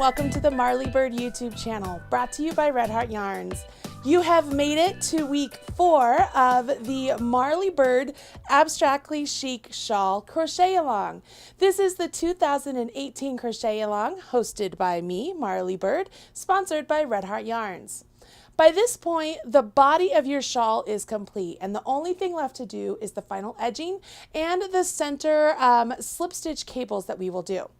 welcome to the Marley Bird YouTube channel, brought to you by Red Heart Yarns. You have made it to week 4 of the Marley Bird Abstractly Chic Shawl Crochet Along. This is the 2018 Crochet Along, hosted by me, Marley Bird, sponsored by Red Heart Yarns. By this point, the body of your shawl is complete, and the only thing left to do is the final edging and the center slip stitch cables that we will do.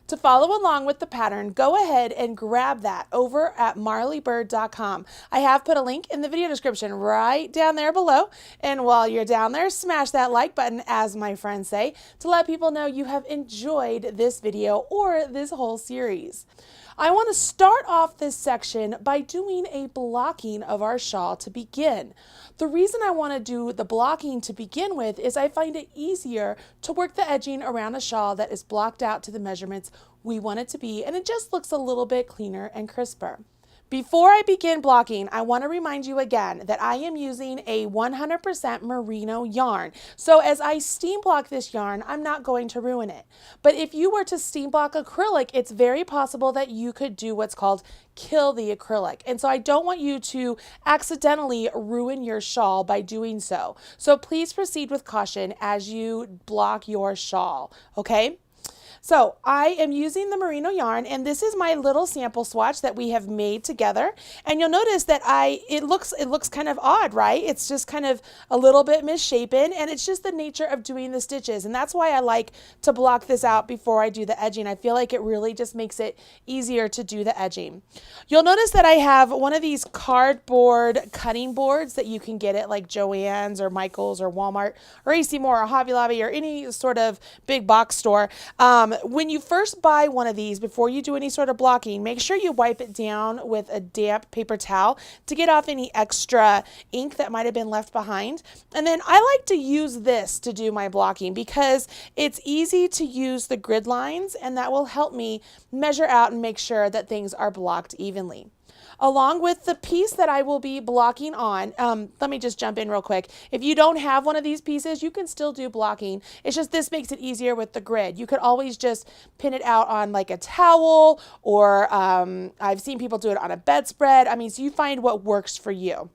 To follow along with the pattern, go ahead and grab that over at marleybird.com. I have put a link in the video description right down there below. And while you're down there, smash that like button, as my friends say, to let people know you have enjoyed this video or this whole series. I want to start off this section by doing a blocking of our shawl to begin. The reason I want to do the blocking to begin with is I find it easier to work the edging around a shawl that is blocked out to the measurements we want it to be, and it just looks a little bit cleaner and crisper. Before I begin blocking, I want to remind you again that I am using a 100% merino yarn. So as I steam block this yarn, I'm not going to ruin it. But if you were to steam block acrylic, it's very possible that you could do what's called kill the acrylic. And so I don't want you to accidentally ruin your shawl by doing so. So please proceed with caution as you block your shawl, okay? So I am using the merino yarn, and this is my little sample swatch that we have made together. And you'll notice that it looks kind of odd, right? It's just kind of a little bit misshapen, and it's just the nature of doing the stitches. And that's why I like to block this out before I do the edging. I feel like it really just makes it easier to do the edging. You'll notice that I have one of these cardboard cutting boards that you can get at like Joann's or Michael's or Walmart or AC Moore or Hobby Lobby or any sort of big box store. When you first buy one of these, before you do any sort of blocking, make sure you wipe it down with a damp paper towel to get off any extra ink that might have been left behind. And then I like to use this to do my blocking because it's easy to use the grid lines, and that will help me measure out and make sure that things are blocked evenly. Along with the piece that I will be blocking on, let me just jump in real quick. If you don't have one of these pieces, you can still do blocking. It's just this makes it easier with the grid. You could always just pin it out on like a towel, or I've seen people do it on a bedspread. I mean, so you find what works for you.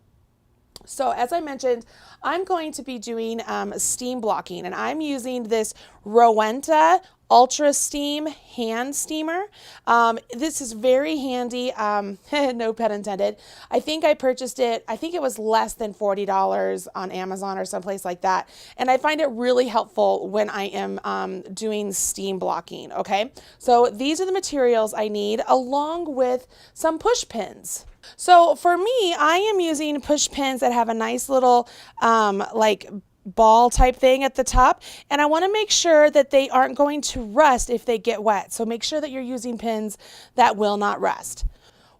So as I mentioned, I'm going to be doing steam blocking, and I'm using this Rowenta Ultra Steam hand steamer. This is very handy, no pun intended. I think I purchased it, I think it was less than $40 on Amazon or someplace like that. And I find it really helpful when I am doing steam blocking, okay? So these are the materials I need, along with some push pins. So for me, I am using push pins that have a nice little like ball type thing at the top, and I want to make sure that they aren't going to rust if they get wet. So make sure that you're using pins that will not rust.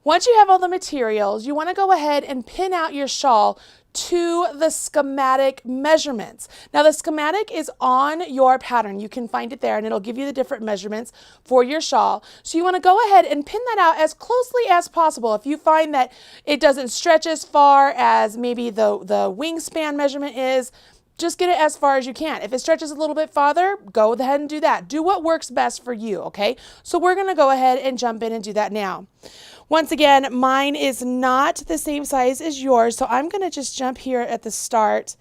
Once you have all the materials, you want to go ahead and pin out your shawl to the schematic measurements. Now the schematic is on your pattern. You can find it there, and it'll give you the different measurements for your shawl. So you want to go ahead and pin that out as closely as possible. If you find that it doesn't stretch as far as maybe the wingspan measurement is, just get it as far as you can. If it stretches a little bit farther, go ahead and do that. Do what works best for you, okay? So we're going to go ahead and jump in and do that now. Once again, mine is not the same size as yours, so I'm going to just jump here at the start.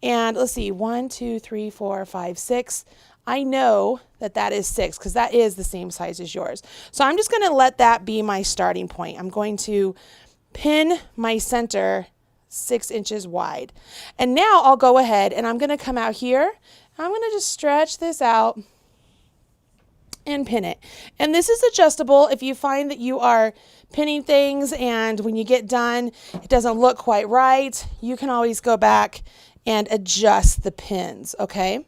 And let's see, 1, 2, 3, 4, 5, 6. I know that that is 6 because that is the same size as yours. So I'm just going to let that be my starting point. I'm going to pin my center 6 inches wide. And now I'll go ahead and I'm going to come out here. I'm going to just stretch this out and pin it. And this is adjustable if you find that you are pinning things and when you get done it doesn't look quite right. You can always go back and adjust the pins, okay?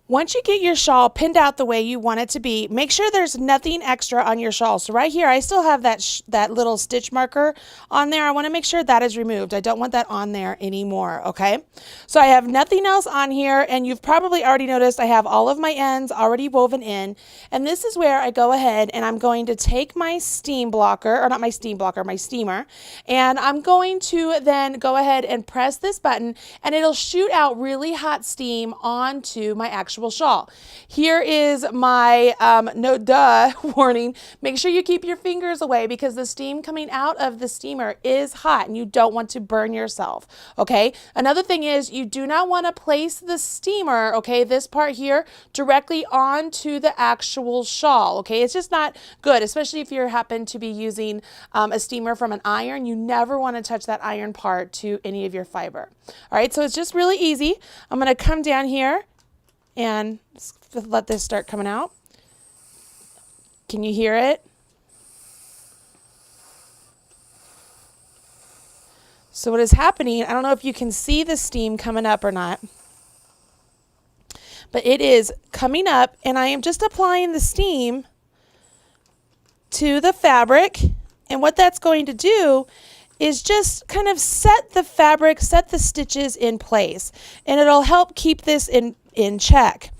Once you get your shawl pinned out the way you want it to be, make sure there's nothing extra on your shawl. So right here, I still have that little stitch marker on there. I want to make sure that is removed. I don't want that on there anymore, okay? So I have nothing else on here, and you've probably already noticed I have all of my ends already woven in. And this is where I go ahead and I'm going to take my steam blocker, or not my steam blocker, my steamer, and I'm going to then go ahead and press this button, and it'll shoot out really hot steam onto my actual actual shawl. Here is my no duh warning. Make sure you keep your fingers away because the steam coming out of the steamer is hot and you don't want to burn yourself, okay? Another thing is you do not want to place the steamer, okay, this part here, directly onto the actual shawl, okay? It's just not good, especially if you happen to be using a steamer from an iron. You never want to touch that iron part to any of your fiber. All right, so it's just really easy. I'm going to come down here and let this start coming out. Can you hear it? So what is happening, I don't know if you can see the steam coming up or not, but it is coming up and I am just applying the steam to the fabric. And what that's going to do is just kind of set the fabric, set the stitches in place, and it'll help keep this in check.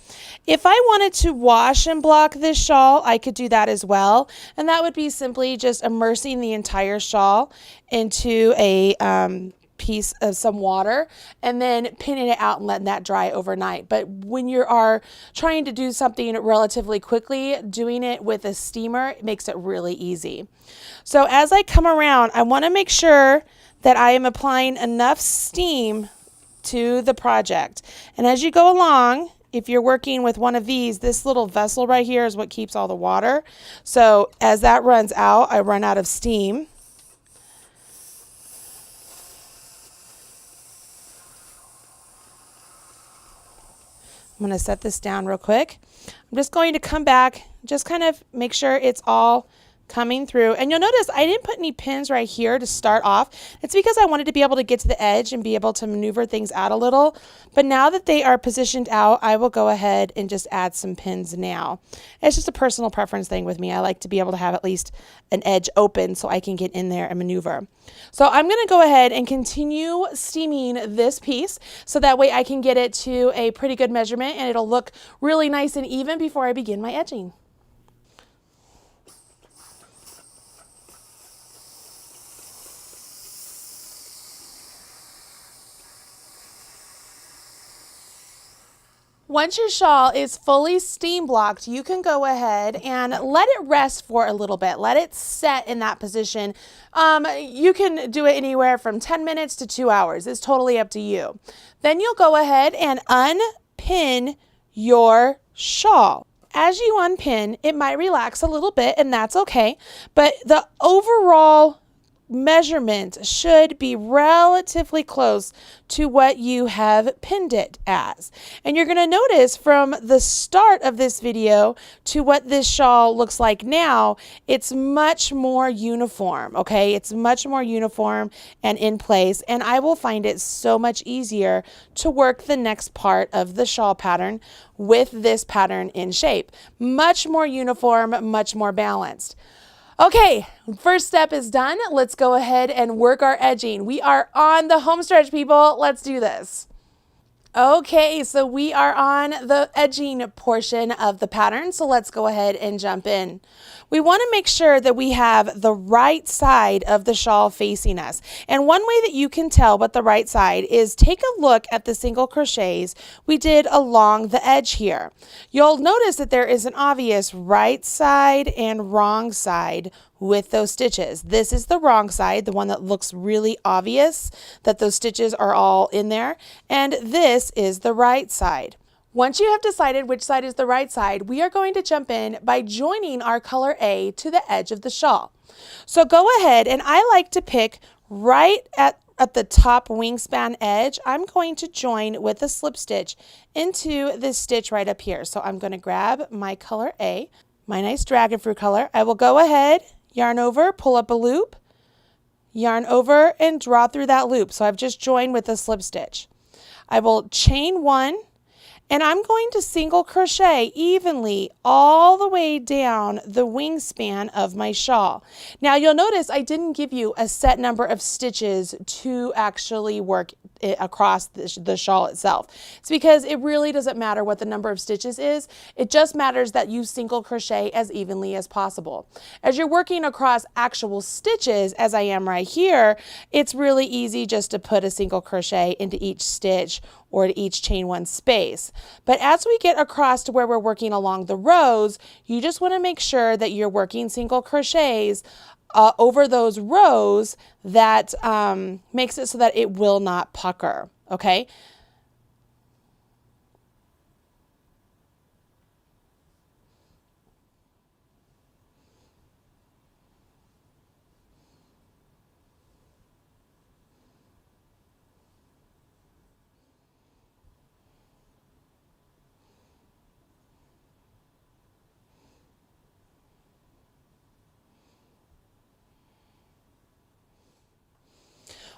If I wanted to wash and block this shawl, I could do that as well. And that would be simply just immersing the entire shawl into a piece of some water and then pinning it out and letting that dry overnight. But when you are trying to do something relatively quickly, doing it with a steamer makes it really easy. So as I come around, I want to make sure that I am applying enough steam to the project. And as you go along, if you're working with one of these, this little vessel right here is what keeps all the water. So as that runs out, I run out of steam. I'm going to set this down real quick. I'm just going to come back, just kind of make sure it's all coming through. And you'll notice I didn't put any pins right here to start off. It's because I wanted to be able to get to the edge and be able to maneuver things out a little. But now that they are positioned out, I will go ahead and just add some pins now. It's just a personal preference thing with me. I like to be able to have at least an edge open so I can get in there and maneuver. So I'm going to go ahead and continue steaming this piece so that way I can get it to a pretty good measurement and it'll look really nice and even before I begin my edging. Once your shawl is fully steam blocked, you can go ahead and let it rest for a little bit. Let it set in that position. You can do it anywhere from 10 minutes to 2 hours. It's totally up to you. Then you'll go ahead and unpin your shawl. As you unpin, it might relax a little bit, and that's okay. But the overall measurement should be relatively close to what you have pinned it as. And you're going to notice from the start of this video to what this shawl looks like now, it's much more uniform, okay? It's much more uniform and in place, and I will find it so much easier to work the next part of the shawl pattern with this pattern in shape. Much more uniform, much more balanced. Okay, first step is done. Let's go ahead and work our edging. We are on the home stretch, people. Let's do this. Okay, so we are on the edging portion of the pattern, so let's go ahead and jump in. We want to make sure that we have the right side of the shawl facing us. And one way that you can tell what the right side is take a look at the single crochets we did along the edge here. You'll notice that there is an obvious right side and wrong side with those stitches. This is the wrong side, the one that looks really obvious that those stitches are all in there, and this is the right side. Once you have decided which side is the right side, we are going to jump in by joining our color A to the edge of the shawl. So go ahead, and I like to pick right at the top wingspan edge. I'm going to join with a slip stitch into this stitch right up here. So I'm going to grab my color A, my nice dragon fruit color. I will go ahead, yarn over, pull up a loop, yarn over, and draw through that loop. So I've just joined with a slip stitch. I will chain one, and I'm going to single crochet evenly all the way down the wingspan of my shawl. Now you'll notice I didn't give you a set number of stitches to actually work it across the shawl itself. It's because it really doesn't matter what the number of stitches is. It just matters that you single crochet as evenly as possible. As you're working across actual stitches, as I am right here, it's really easy just to put a single crochet into each stitch or at each chain one space. But as we get across to where we're working along the rows, you just want to make sure that you're working single crochets over those rows. That makes it so that it will not pucker, okay?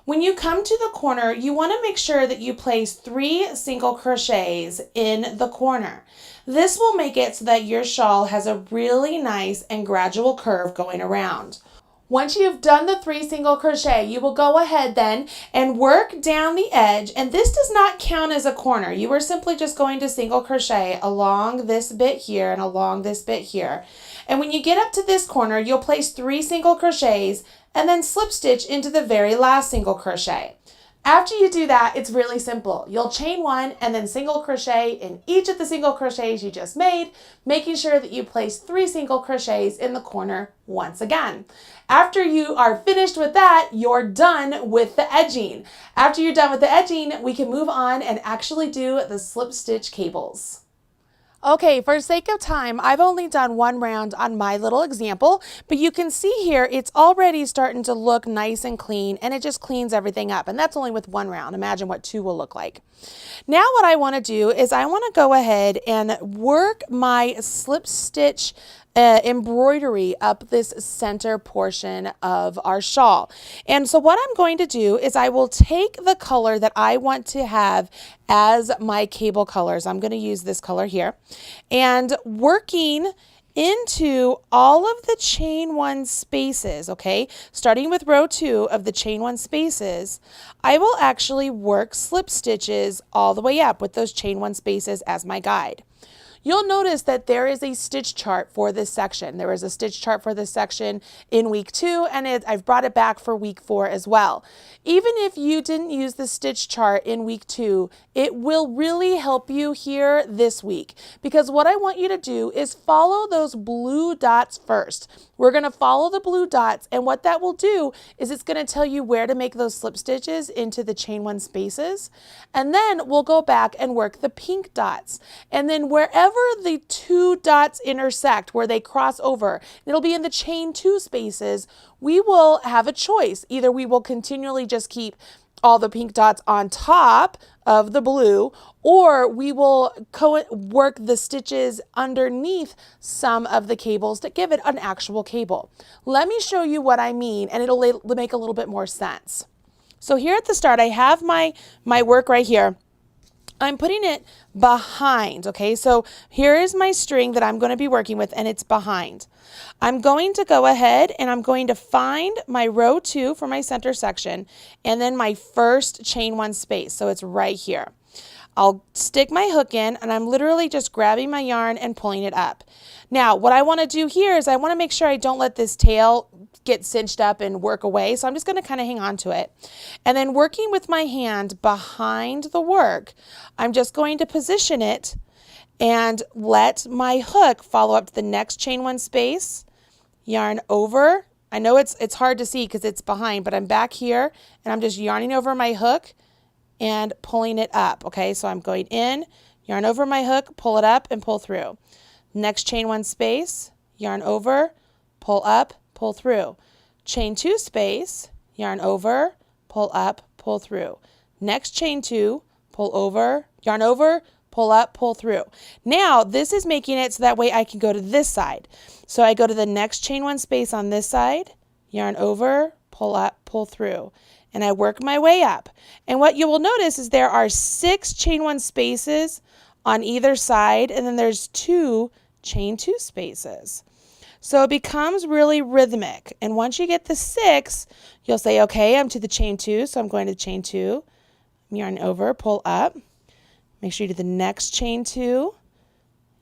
When you come to the corner, you want to make sure that you place 3 single crochets in the corner. This will make it so that your shawl has a really nice and gradual curve going around. Once you've done the 3 single crochet, you will go ahead then and work down the edge, and this does not count as a corner. You are simply just going to single crochet along this bit here and along this bit here. And when you get up to this corner, you'll place 3 single crochets and then slip stitch into the very last single crochet. After you do that, it's really simple. You'll chain 1 and then single crochet in each of the single crochets you just made, making sure that you place 3 single crochets in the corner once again. After you are finished with that, you're done with the edging. After you're done with the edging, we can move on and actually do the slip stitch cables. Okay, for sake of time, I've only done 1 round on my little example, but you can see here it's already starting to look nice and clean, and it just cleans everything up, and that's only with 1 round. Imagine what 2 will look like. Now what I want to do is I want to go ahead and work my slip stitch embroidery up this center portion of our shawl. And so what I'm going to do is I will take the color that I want to have as my cable colors. I'm going to use this color here, and working into all of the chain 1 spaces, okay, starting with row 2 of the chain 1 spaces, I will actually work slip stitches all the way up with those chain 1 spaces as my guide. You'll notice that there is a stitch chart for this section. There is a stitch chart for this section in week 2, and I've brought it back for week 4 as well. Even if you didn't use the stitch chart in week 2, it will really help you here this week, because what I want you to do is follow those blue dots first. We're going to follow the blue dots, and what that will do is it's going to tell you where to make those slip stitches into the chain 1 spaces, and then we'll go back and work the pink dots, and then wherever the 2 dots intersect, where they cross over, it'll be in the chain 2 spaces, we will have a choice. Either we will continually just keep all the pink dots on top of the blue, or we will work the stitches underneath some of the cables to give it an actual cable. Let me show you what I mean, and it'll make a little bit more sense. So here at the start, I have my work right here. I'm putting it behind, okay? So here is my string that I'm going to be working with, and it's behind. I'm going to go ahead and I'm going to find my row 2 for my center section, and then my first chain 1 space. So it's right here. I'll stick my hook in, and I'm literally just grabbing my yarn and pulling it up. Now, what I want to do here is I want to make sure I don't let this tail get cinched up and work away. So I'm just going to kind of hang on to it. And then working with my hand behind the work, I'm just going to position it and let my hook follow up to the next chain 1 space, yarn over. I know it's hard to see because it's behind, but I'm back here and I'm just yarning over my hook and pulling it up. Okay, so I'm going in, yarn over my hook, pull it up and pull through. Next chain 1 space, yarn over, pull up, pull through. Chain 2 space, yarn over, pull up, pull through. Next chain 2, pull over, yarn over, pull up, pull through. Now this is making it so that way I can go to this side. So I go to the next chain 1 space on this side, yarn over, pull up, pull through, and I work my way up. And what you will notice is there are 6 chain 1 spaces on either side, and then there's 2 chain 2 spaces. So it becomes really rhythmic. And once you get the 6, you'll say, okay, I'm to the chain 2, so I'm going to chain 2, yarn over, pull up. Make sure you do the next chain 2,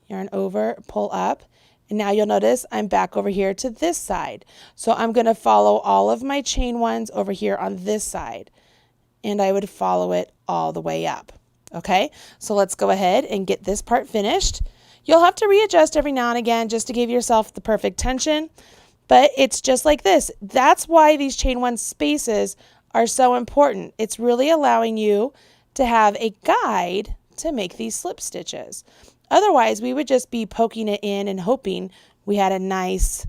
yarn over, pull up. And now you'll notice I'm back over here to this side. So I'm going to follow all of my chain 1s over here on this side. And I would follow it all the way up. Okay, so let's go ahead and get this part finished. You'll have to readjust every now and again just to give yourself the perfect tension, but it's just like this. That's why these chain one spaces are so important. It's really allowing you to have a guide to make these slip stitches. Otherwise, we would just be poking it in and hoping we had a nice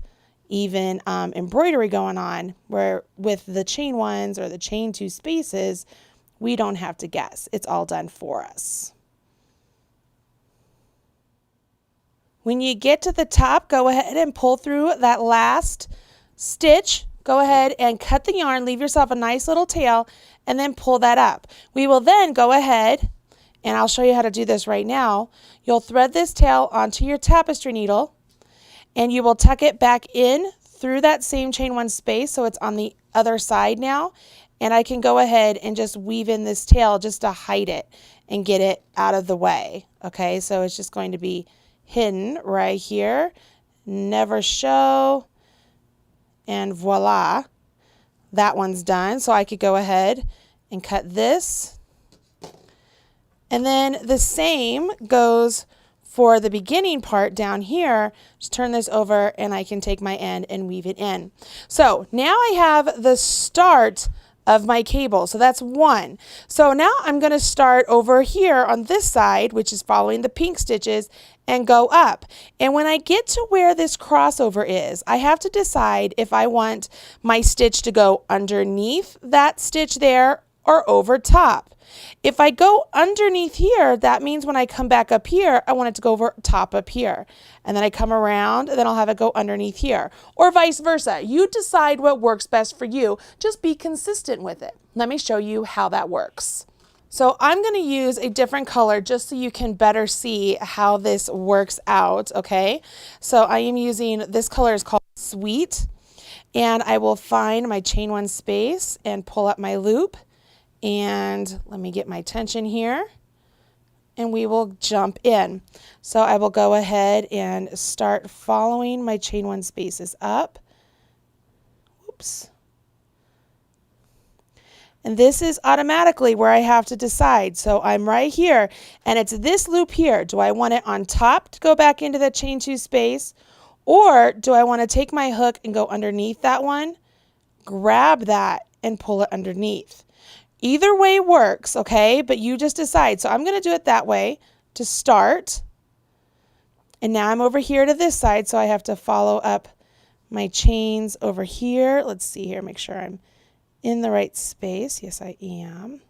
even embroidery going on, where with the chain ones or the chain two spaces, we don't have to guess. It's all done for us. When you get to the top, go ahead and pull through that last stitch. Go ahead and cut the yarn, leave yourself a nice little tail, and then pull that up. We will then go ahead, and I'll show you how to do this right now. You'll thread this tail onto your tapestry needle, and you will tuck it back in through that same chain one space, so it's on the other side now. And I can go ahead and just weave in this tail just to hide it and get it out of the way. Okay, so it's just going to be hidden right here. Never show. And voila, that one's done. So I could go ahead and cut this. And then the same goes for the beginning part down here. Just turn this over and I can take my end and weave it in. So now I have the start of my cable. So that's one. So now I'm going to start over here on this side, which is following the pink stitches, and go up. And when I get to where this crossover is, I have to decide if I want my stitch to go underneath that stitch there or over top. If I go underneath here, that means when I come back up here, I want it to go over top up here. And then I come around, and then I'll have it go underneath here. Or vice versa. You decide what works best for you. Just be consistent with it. Let me show you how that works. So I'm going to use a different color just so you can better see how this works out, okay? So I am using, this color is called Sweet. And I will find my chain one space and pull up my loop. And let me get my tension here, and we will jump in. So I will go ahead and start following my chain one spaces up. Oops. And this is automatically where I have to decide. So I'm right here, and it's this loop here. Do I want it on top to go back into the chain two space, or do I want to take my hook and go underneath that one, grab that, and pull it underneath? Either way works, okay? But you just decide. So I'm going to do it that way to start. And now I'm over here to this side, so I have to follow up my chains over here. Let's see here, make sure I'm in the right space. Yes, I am.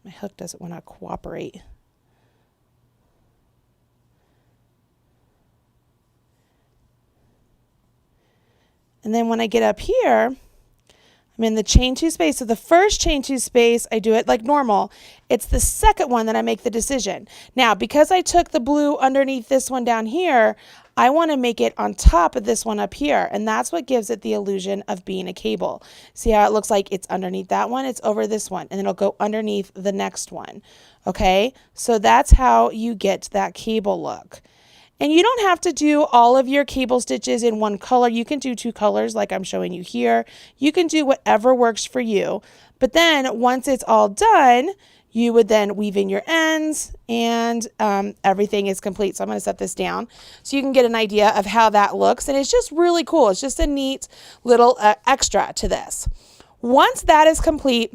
My hook doesn't want to cooperate. And then when I get up here, I'm in the chain two space. So the first chain two space, I do it like normal. It's the second one that I make the decision. Now, because I took the blue underneath this one down here, I want to make it on top of this one up here. And that's what gives it the illusion of being a cable. See how it looks like it's underneath that one? It's over this one. And then it'll go underneath the next one. Okay? So that's how you get that cable look. And you don't have to do all of your cable stitches in one color. You can do two colors like I'm showing you here. You can do whatever works for you. But then once it's all done, you would then weave in your ends and everything is complete. So I'm going to set this down so you can get an idea of how that looks. And it's just really cool. It's just a neat little extra to this. Once that is complete,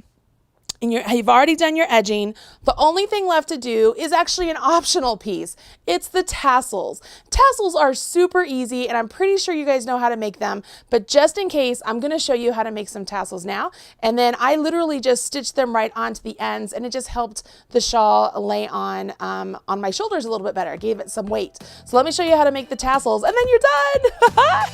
and you've already done your edging, the only thing left to do is actually an optional piece. It's the tassels. Tassels are super easy, and I'm pretty sure you guys know how to make them, but just in case, I'm gonna show you how to make some tassels now, and then I literally just stitched them right onto the ends, and it just helped the shawl lay on my shoulders a little bit better. It gave it some weight. So let me show you how to make the tassels, and then you're done.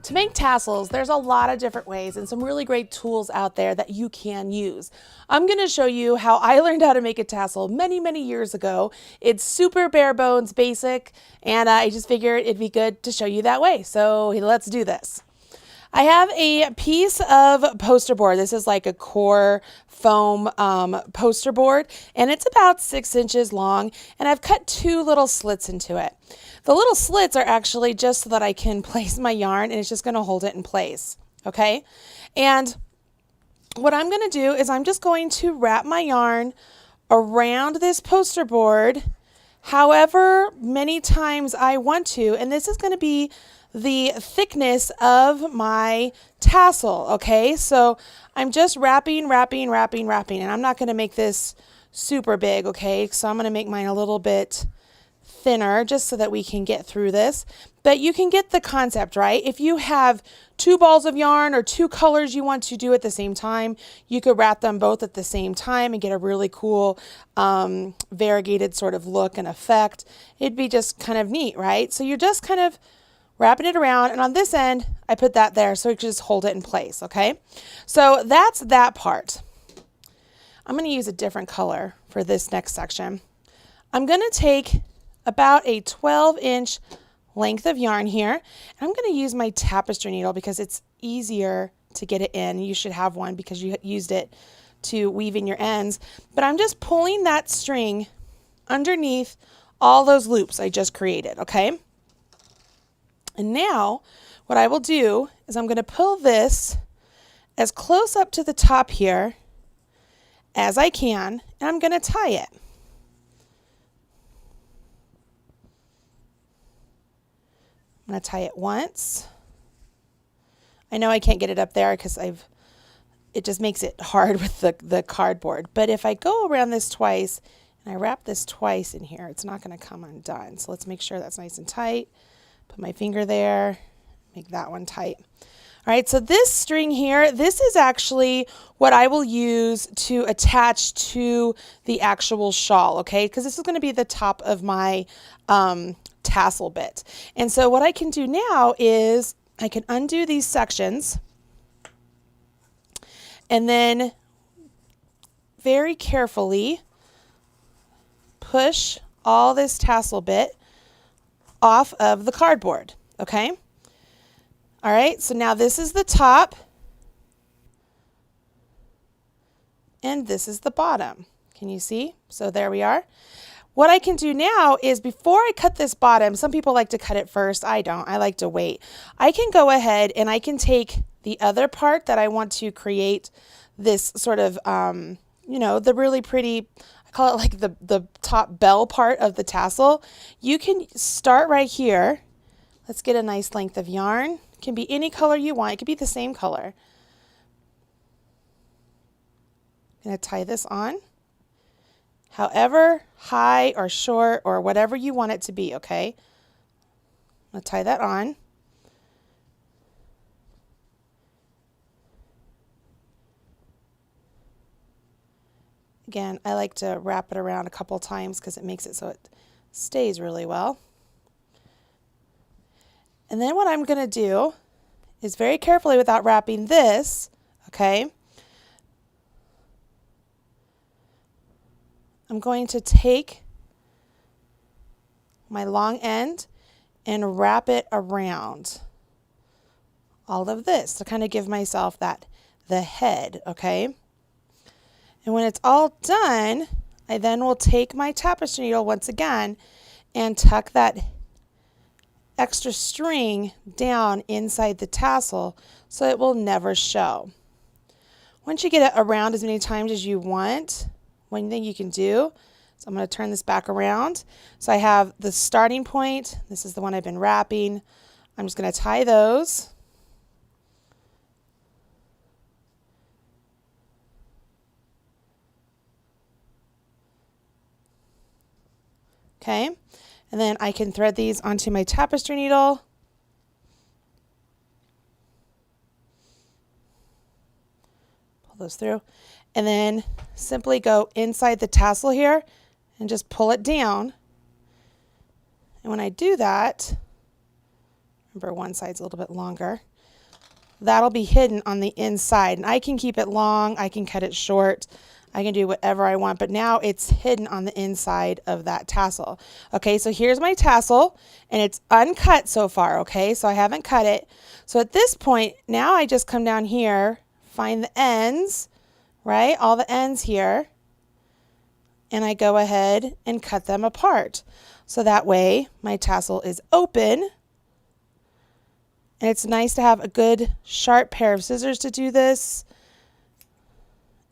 To make tassels, there's a lot of different ways and some really great tools out there that you can use. I'm going to show you how I learned how to make a tassel many, many years ago. It's super bare bones basic, and I just figured it'd be good to show you that way. So let's do this. I have a piece of poster board. This is like a core foam poster board, and it's about 6 inches long, and I've cut 2 little slits into it. The little slits are actually just so that I can place my yarn, and it's just going to hold it in place, okay? And what I'm going to do is I'm just going to wrap my yarn around this poster board however many times I want to, and this is going to be the thickness of my tassel, okay? So I'm just wrapping, and I'm not going to make this super big, okay? So I'm going to make mine a little bit thinner just so that we can get through this. But you can get the concept, right? If you have 2 balls of yarn or 2 colors you want to do at the same time, you could wrap them both at the same time and get a really cool variegated sort of look and effect. It'd be just kind of neat, right? So you're just kind of wrapping it around, and on this end I put that there so it can just hold it in place, okay? So that's that part. I'm going to use a different color for this next section. I'm going to take about a 12-inch length of yarn here, and I'm going to use my tapestry needle because it's easier to get it in. You should have one because you used it to weave in your ends, but I'm just pulling that string underneath all those loops I just created, okay? And now what I will do is I'm going to pull this as close up to the top here as I can, and I'm going to tie it. I'm going to tie it once. I know I can't get it up there because it just makes it hard with the cardboard. But if I go around this twice and I wrap this twice in here, it's not going to come undone. So let's make sure that's nice and tight. Put my finger there, make that one tight. All right, so this string here, this is actually what I will use to attach to the actual shawl, okay? Because this is going to be the top of my tassel bit. And so what I can do now is I can undo these sections and then very carefully push all this tassel bit off of the cardboard, okay? All right, so now this is the top and this is the bottom. Can you see? So there we are. What I can do now is before I cut this bottom, some people like to cut it first. I don't. I like to wait. I can go ahead and I can take the other part that I want to create this sort of, you know, the really pretty, I call it like the top bell part of the tassel. You can start right here. Let's get a nice length of yarn. It can be any color you want. It could be the same color. I'm going to tie this on. However high or short or whatever you want it to be, okay? I'm going to tie that on. Again, I like to wrap it around a couple times because it makes it so it stays really well. And then what I'm going to do is very carefully without wrapping this, okay? I'm going to take my long end and wrap it around all of this to kind of give myself the head, okay? And when it's all done, I then will take my tapestry needle once again and tuck that extra string down inside the tassel so it will never show. Once you get it around as many times as you want, one thing you can do, so I'm going to turn this back around. So I have the starting point. This is the one I've been wrapping. I'm just going to tie those. Okay, and then I can thread these onto my tapestry needle. Pull those through. And then simply go inside the tassel here and just pull it down. And when I do that, remember one side's a little bit longer, that'll be hidden on the inside. And I can keep it long, I can cut it short. I can do whatever I want, but now it's hidden on the inside of that tassel. Okay, so here's my tassel, and it's uncut so far, okay? So I haven't cut it. So at this point, now I just come down here, find the ends, right? All the ends here, and I go ahead and cut them apart. So that way my tassel is open, and it's nice to have a good sharp pair of scissors to do this.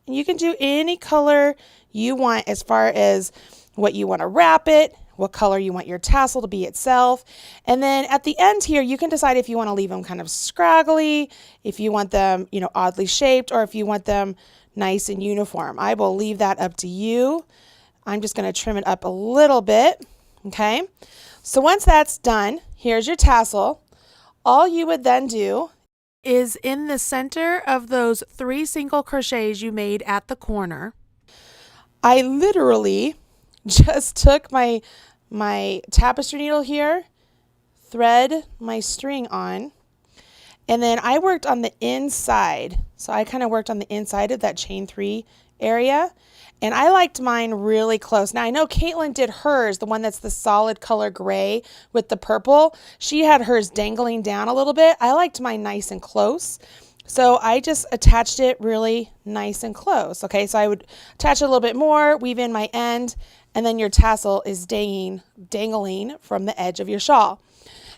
And you can do any color you want as far as what you want to wrap it, what color you want your tassel to be itself. And then at the end here, you can decide if you want to leave them kind of scraggly, if you want them, you know, oddly shaped, or if you want them nice and uniform. I will leave that up to you. I'm just going to trim it up a little bit. Okay. So once that's done, here's your tassel. All you would then do is in the center of those 3 single crochets you made at the corner, I literally just took my tapestry needle here, thread my string on, and then I worked on the inside. So I kind of worked on the inside of that chain 3 area, and I liked mine really close. Now I know Caitlin did hers, the one that's the solid color gray with the purple. She had hers dangling down a little bit. I liked mine nice and close. So I just attached it really nice and close. Okay, so I would attach it a little bit more, weave in my end, and then your tassel is dangling from the edge of your shawl.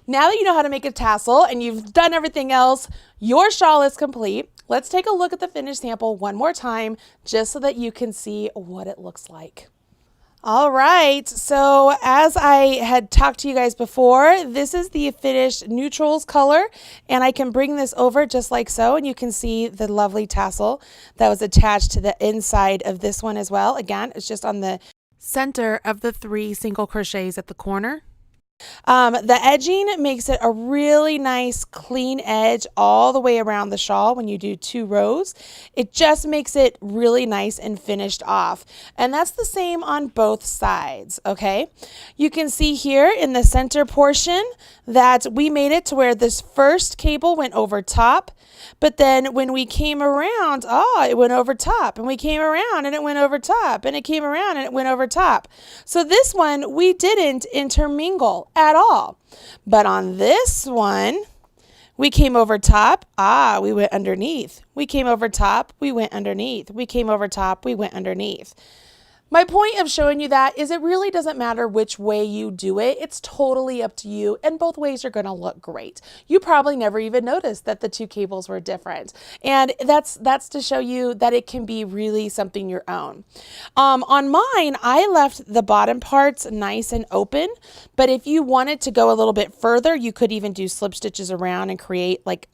Now that you know how to make a tassel and you've done everything else, your shawl is complete. Let's take a look at the finished sample one more time just so that you can see what it looks like. All right, so as I had talked to you guys before, this is the finished neutrals color, and I can bring this over just like so, and you can see the lovely tassel that was attached to the inside of this one as well. Again, it's just on the center of the 3 single crochets at the corner. The edging makes it a really nice clean edge all the way around the shawl when you do 2 rows. It just makes it really nice and finished off. And that's the same on both sides, okay? You can see here in the center portion that we made it to where this first cable went over top, but then when we came around, it went over top, and we came around and it went over top, and it came around and it went over top. So this one we didn't intermingle at all. But on this one, we came over top, we went underneath. We came over top, we went underneath. We came over top, we went underneath. My point of showing you that is it really doesn't matter which way you do it. It's totally up to you, and both ways are going to look great. You probably never even noticed that the 2 cables were different, and that's to show you that it can be really something your own. On mine, I left the bottom parts nice and open, but if you wanted to go a little bit further, you could even do slip stitches around and create like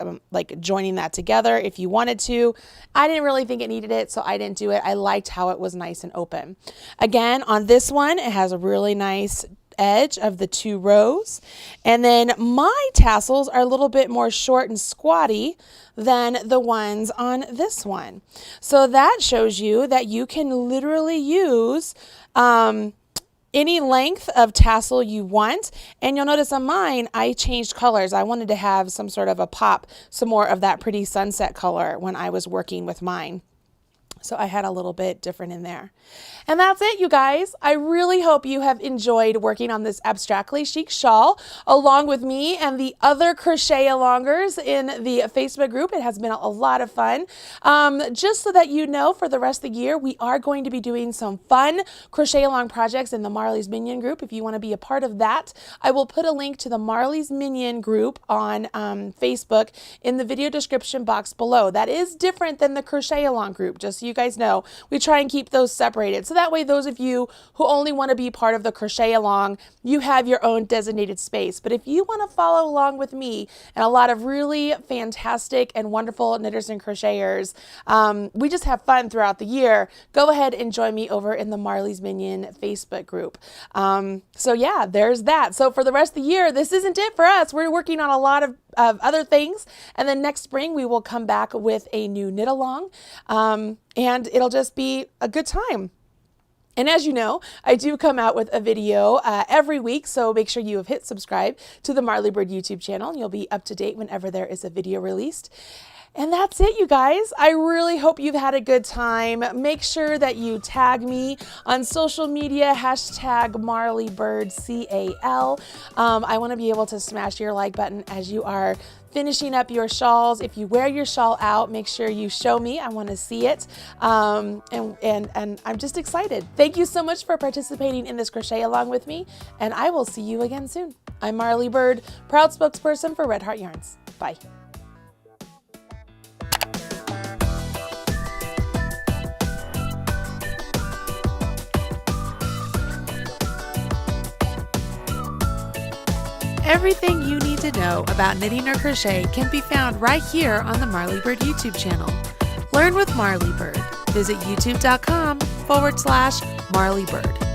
joining that together if you wanted to. I didn't really think it needed it, so I didn't do it. I liked how it was nice and open. Again, on this one, it has a really nice edge of the 2 rows. And then my tassels are a little bit more short and squatty than the ones on this one. So that shows you that you can literally use any length of tassel you want. And you'll notice on mine, I changed colors. I wanted to have some sort of a pop, some more of that pretty sunset color when I was working with mine. So I had a little bit different in there. And that's it, you guys. I really hope you have enjoyed working on this Abstractly Chic shawl along with me and the other crochet alongers in the Facebook group. It has been a lot of fun. Just so that you know, for the rest of the year, we are going to be doing some fun crochet along projects in the Marley's Minion group. If you want to be a part of that, I will put a link to the Marley's Minion group on Facebook in the video description box below. That is different than the crochet along group, just so you guys know. We try and keep those separated. So that way, those of you who only want to be part of the crochet along, you have your own designated space. But if you want to follow along with me and a lot of really fantastic and wonderful knitters and crocheters, we just have fun throughout the year, go ahead and join me over in the Marley's Minion Facebook group. So yeah, there's that. So for the rest of the year, this isn't it for us. We're working on a lot of other things. And then next spring, we will come back with a new knit along. And it'll just be a good time. And as you know, I do come out with a video every week, so make sure you have hit subscribe to the Marley Bird YouTube channel, and you'll be up to date whenever there is a video released. And that's it, you guys. I really hope you've had a good time. Make sure that you tag me on social media, hashtag MarleyBird, CAL. I want to be able to smash your like button as you are finishing up your shawls. If you wear your shawl out, make sure you show me. I want to see it. And I'm just excited. Thank you so much for participating in this crochet along with me, and I will see you again soon. I'm Marley Bird, proud spokesperson for Red Heart Yarns. Bye. Everything you need to know about knitting or crochet can be found right here on the Marley Bird YouTube channel. Learn with Marley Bird. Visit youtube.com/Marley Bird.